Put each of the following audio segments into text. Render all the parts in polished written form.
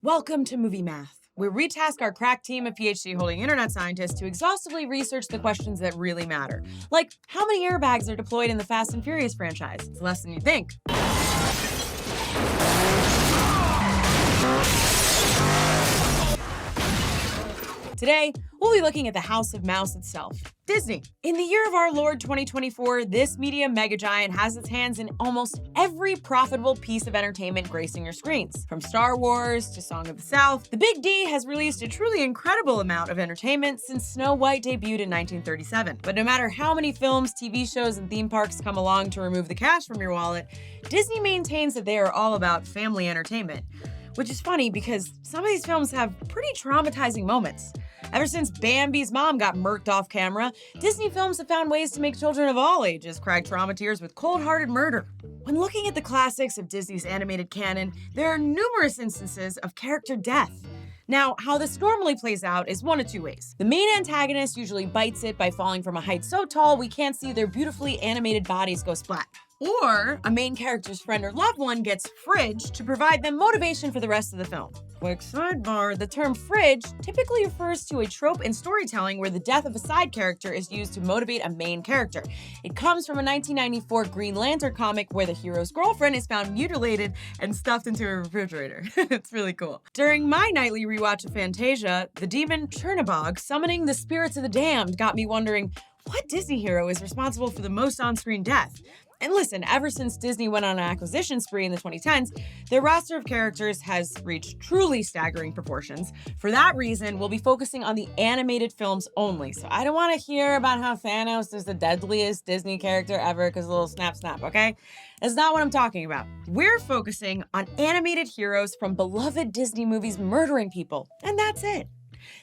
Welcome to Movie Math, where we task our crack team of PhD-holding internet scientists to exhaustively research the questions that really matter. Like, how many airbags are deployed in the Fast and Furious franchise? It's less than you think. Today, we'll be looking at the House of Mouse itself, Disney. In the year of our Lord 2024, this media megagiant has its hands in almost every profitable piece of entertainment gracing your screens. From Star Wars to Song of the South, the Big D has released a truly incredible amount of entertainment since Snow White debuted in 1937. But no matter how many films, TV shows, and theme parks come along to remove the cash from your wallet, Disney maintains that they are all about family entertainment. Which is funny because some of these films have pretty traumatizing moments. Ever since Bambi's mom got murked off camera, Disney films have found ways to make children of all ages cry trauma tears with cold-hearted murder. When looking at the classics of Disney's animated canon, there are numerous instances of character death. Now, how this normally plays out is one of two ways. The main antagonist usually bites it by falling from a height so tall we can't see their beautifully animated bodies go splat. Or a main character's friend or loved one gets fridged to provide them motivation for the rest of the film. Quick sidebar, the term fridge typically refers to a trope in storytelling where the death of a side character is used to motivate a main character. It comes from a 1994 Green Lantern comic where the hero's girlfriend is found mutilated and stuffed into a refrigerator. It's really cool. During my nightly rewatch of Fantasia, the demon Chernabog summoning the spirits of the damned got me wondering, what Disney hero is responsible for the most on-screen death? And listen, ever since Disney went on an acquisition spree in the 2010s, their roster of characters has reached truly staggering proportions. For that reason, we'll be focusing on the animated films only. So I don't want to hear about how Thanos is the deadliest Disney character ever because a little snap snap, okay? That's not what I'm talking about. We're focusing on animated heroes from beloved Disney movies murdering people, and that's it.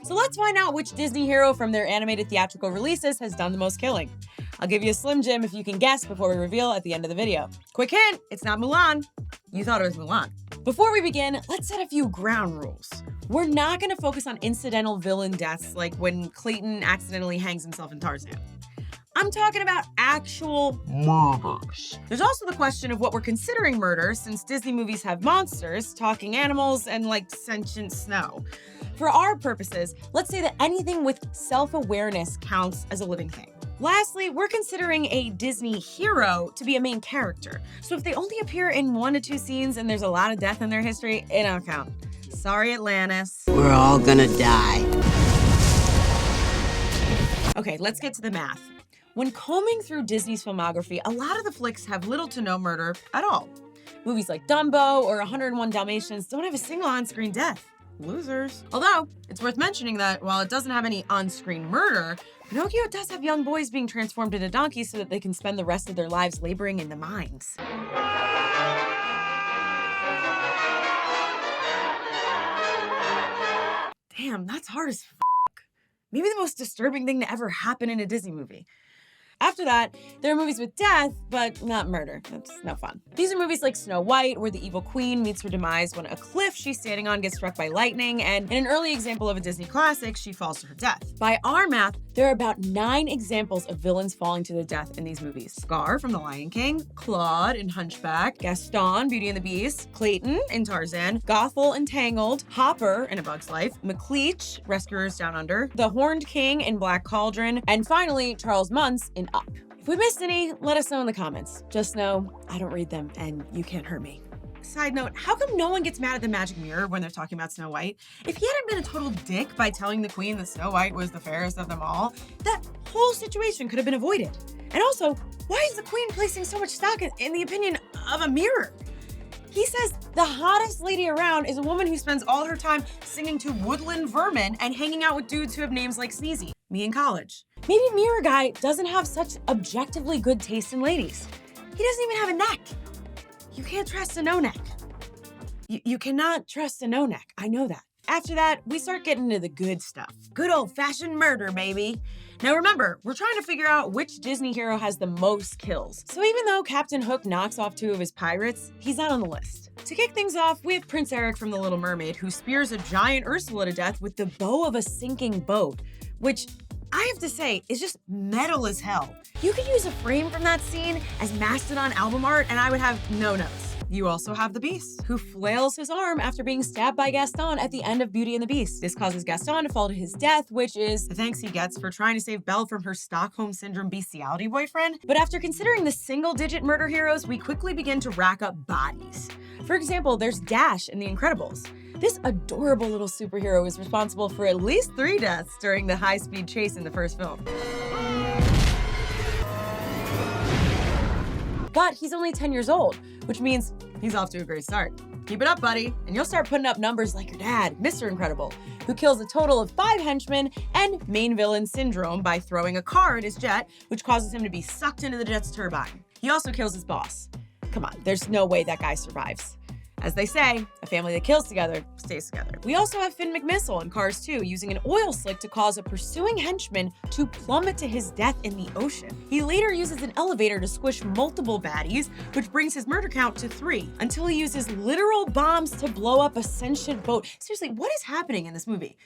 So let's find out which Disney hero from their animated theatrical releases has done the most killing. I'll give you a Slim Jim if you can guess before we reveal at the end of the video. Quick hint, it's not Mulan. You thought it was Mulan. Before we begin, let's set a few ground rules. We're not gonna focus on incidental villain deaths like when Clayton accidentally hangs himself in Tarzan. I'm talking about actual murders. There's also the question of what we're considering murder, since Disney movies have monsters, talking animals, and like sentient snow. For our purposes, let's say that anything with self-awareness counts as a living thing. Lastly, we're considering a Disney hero to be a main character. So if they only appear in 1 to 2 scenes and there's a lot of death in their history, it don't count. Sorry, Atlantis. We're all gonna die. Okay, let's get to the math. When combing through Disney's filmography, a lot of the flicks have little to no murder at all. Movies like Dumbo or 101 Dalmatians don't have a single on-screen death. Losers. Although, it's worth mentioning that while it doesn't have any on-screen murder, Pinocchio does have young boys being transformed into donkeys so that they can spend the rest of their lives laboring in the mines. Damn, that's hard as fuck. Maybe the most disturbing thing to ever happen in a Disney movie. After that, there are movies with death, but not murder. That's no fun. These are movies like Snow White, where the evil queen meets her demise when a cliff she's standing on gets struck by lightning, and in an early example of a Disney classic, she falls to her death. By our math, there are about 9 examples of villains falling to their death in these movies. Scar from The Lion King, Claude in Hunchback, Gaston, Beauty and the Beast, Clayton in Tarzan, Gothel in Tangled, Hopper in A Bug's Life, McLeach, Rescuers Down Under, the Horned King in Black Cauldron, and finally, Charles Muntz in Up. If we missed any, let us know in the comments. Just know, I don't read them, and you can't hurt me. Side note, how come no one gets mad at the magic mirror when they're talking about Snow White? If he hadn't been a total dick by telling the queen that Snow White was the fairest of them all, that whole situation could have been avoided. And also, why is the queen placing so much stock in the opinion of a mirror? He says the hottest lady around is a woman who spends all her time singing to woodland vermin and hanging out with dudes who have names like Sneezy. Me in college. Maybe Mirror Guy doesn't have such objectively good taste in ladies. He doesn't even have a neck. You can't trust a no-neck. You cannot trust a no-neck. I know that. After that, we start getting into the good stuff. Good old-fashioned murder, baby. Now remember, we're trying to figure out which Disney hero has the most kills. So even though Captain Hook knocks off 2 of his pirates, he's not on the list. To kick things off, we have Prince Eric from The Little Mermaid, who spears a giant Ursula to death with the bow of a sinking boat, which I have to say is just metal as hell. You could use a frame from that scene as Mastodon album art and I would have no notes. You also have the Beast, who flails his arm after being stabbed by Gaston at the end of Beauty and the Beast. This causes Gaston to fall to his death, which is the thanks he gets for trying to save Belle from her Stockholm Syndrome bestiality boyfriend. But after considering the single-digit murder heroes, we quickly begin to rack up bodies. For example, there's Dash in The Incredibles. This adorable little superhero is responsible for at least 3 deaths during the high-speed chase in the first film. But he's only 10 years old, which means he's off to a great start. Keep it up, buddy, and you'll start putting up numbers like your dad, Mr. Incredible, who kills a total of 5 henchmen and main villain syndrome by throwing a car at his jet, which causes him to be sucked into the jet's turbine. He also kills his boss. Come on, there's no way that guy survives. As they say, a family that kills together stays together. We also have Finn McMissile in Cars 2 using an oil slick to cause a pursuing henchman to plummet to his death in the ocean. He later uses an elevator to squish multiple baddies, which brings his murder count to 3, until he uses literal bombs to blow up a sentient boat. Seriously, what is happening in this movie?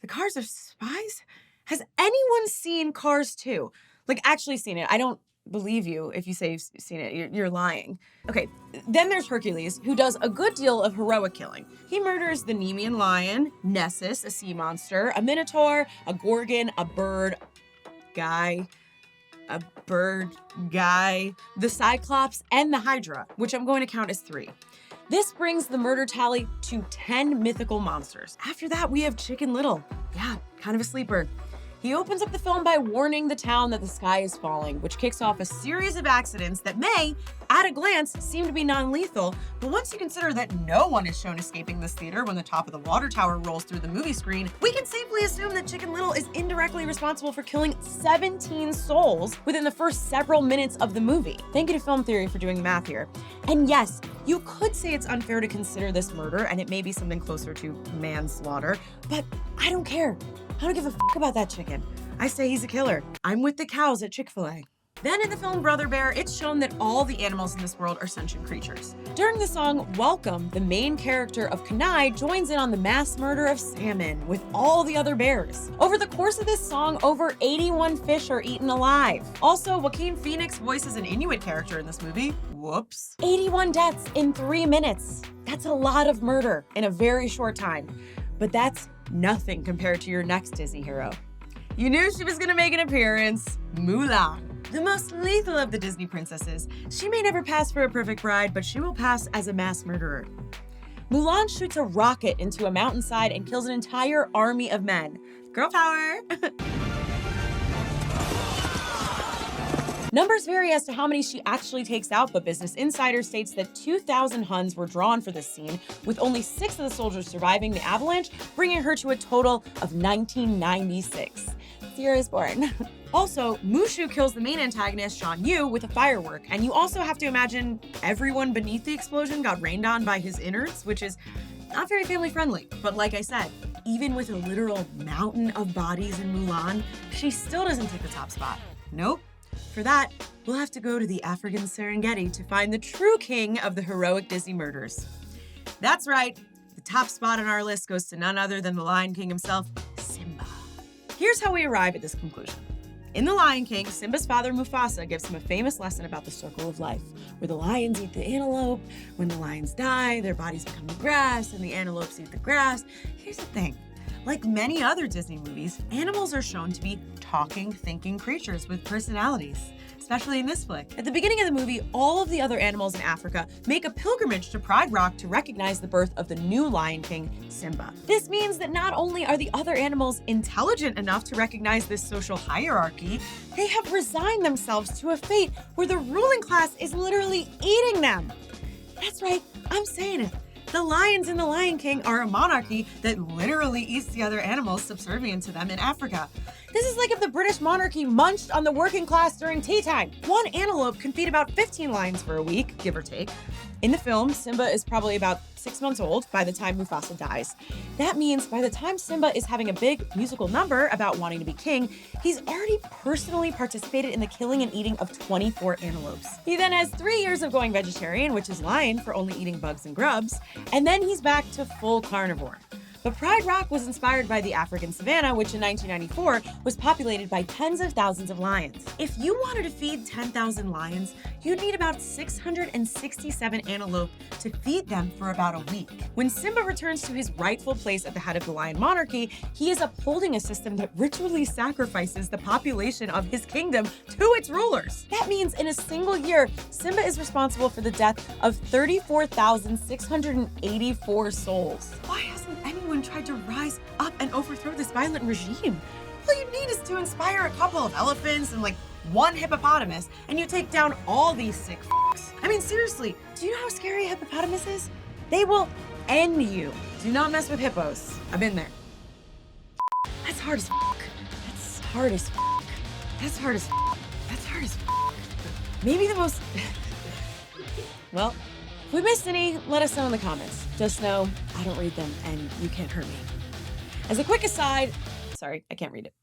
The cars are spies? Has anyone seen Cars 2? Like, actually seen it. I don't believe you if you say you've seen it. You're lying. Okay, then there's Hercules, who does a good deal of heroic killing. He murders the Nemean lion, Nessus, a sea monster, a minotaur, a gorgon, a bird guy, the Cyclops, and the Hydra, which I'm going to count as 3. This brings the murder tally to 10 mythical monsters. After that, we have Chicken Little. Yeah, kind of a sleeper. He opens up the film by warning the town that the sky is falling, which kicks off a series of accidents that may, at a glance, seem to be non-lethal, but once you consider that no one is shown escaping this theater when the top of the water tower rolls through the movie screen, we can safely assume that Chicken Little is indirectly responsible for killing 17 souls within the first several minutes of the movie. Thank you to Film Theory for doing the math here. And yes, you could say it's unfair to consider this murder, and it may be something closer to manslaughter, but I don't care. I don't give a fuck about that chicken. I say he's a killer. I'm with the cows at Chick-fil-A. Then in the film Brother Bear, it's shown that all the animals in this world are sentient creatures. During the song Welcome, the main character of Kenai joins in on the mass murder of salmon with all the other bears. Over the course of this song, over 81 fish are eaten alive. Also, Joaquin Phoenix voices an Inuit character in this movie. Whoops. 81 deaths in 3 minutes. That's a lot of murder in a very short time. But that's nothing compared to your next Disney hero. You knew she was gonna make an appearance, Mulan. The most lethal of the Disney princesses, she may never pass for a perfect bride, but she will pass as a mass murderer. Mulan shoots a rocket into a mountainside and kills an entire army of men. Girl power! Numbers vary as to how many she actually takes out, but Business Insider states that 2,000 Huns were drawn for this scene, with only 6 of the soldiers surviving the avalanche, bringing her to a total of 1996. Sierra is born. Also, Mushu kills the main antagonist, Shan Yu, with a firework, and you also have to imagine everyone beneath the explosion got rained on by his innards, which is not very family-friendly. But like I said, even with a literal mountain of bodies in Mulan, she still doesn't take the top spot. Nope. For that, we'll have to go to the African Serengeti to find the true king of the heroic Disney murders. That's right, the top spot on our list goes to none other than the Lion King himself, Simba. Here's how we arrive at this conclusion. In The Lion King, Simba's father Mufasa gives him a famous lesson about the circle of life, where the lions eat the antelope. When the lions die, their bodies become the grass, and the antelopes eat the grass. Here's the thing. Like many other Disney movies, animals are shown to be talking, thinking creatures with personalities, especially in this flick. At the beginning of the movie, all of the other animals in Africa make a pilgrimage to Pride Rock to recognize the birth of the new Lion King, Simba. This means that not only are the other animals intelligent enough to recognize this social hierarchy, they have resigned themselves to a fate where the ruling class is literally eating them. That's right, I'm saying it. The lions in The Lion King are a monarchy that literally eats the other animals subservient to them in Africa. This is like if the British monarchy munched on the working class during tea time. One antelope can feed about 15 lions for a week, give or take. In the film, Simba is probably about 6 months old by the time Mufasa dies. That means by the time Simba is having a big musical number about wanting to be king, he's already personally participated in the killing and eating of 24 antelopes. He then has 3 years of going vegetarian, which is lion for only eating bugs and grubs, and then he's back to full carnivore. But Pride Rock was inspired by the African savanna, which in 1994 was populated by tens of thousands of lions. If you wanted to feed 10,000 lions, you'd need about 667 antelope to feed them for about a week. When Simba returns to his rightful place at the head of the lion monarchy, he is upholding a system that ritually sacrifices the population of his kingdom to its rulers. That means in a single year, Simba is responsible for the death of 34,684 souls. Why hasn't anyone tried to rise up and overthrow this violent regime? All you need is to inspire a couple of elephants and one hippopotamus, and you take down all these sick f***s. I mean, seriously, do you know how scary a hippopotamus is? They will end you. Do not mess with hippos. I've been there. That's hard as f***. That's hard as f***. That's hard as f***. That's hard as f***. Maybe the most... Well, if we missed any, let us know in the comments. Just know I don't read them and you can't hurt me. As a quick aside, sorry, I can't read it.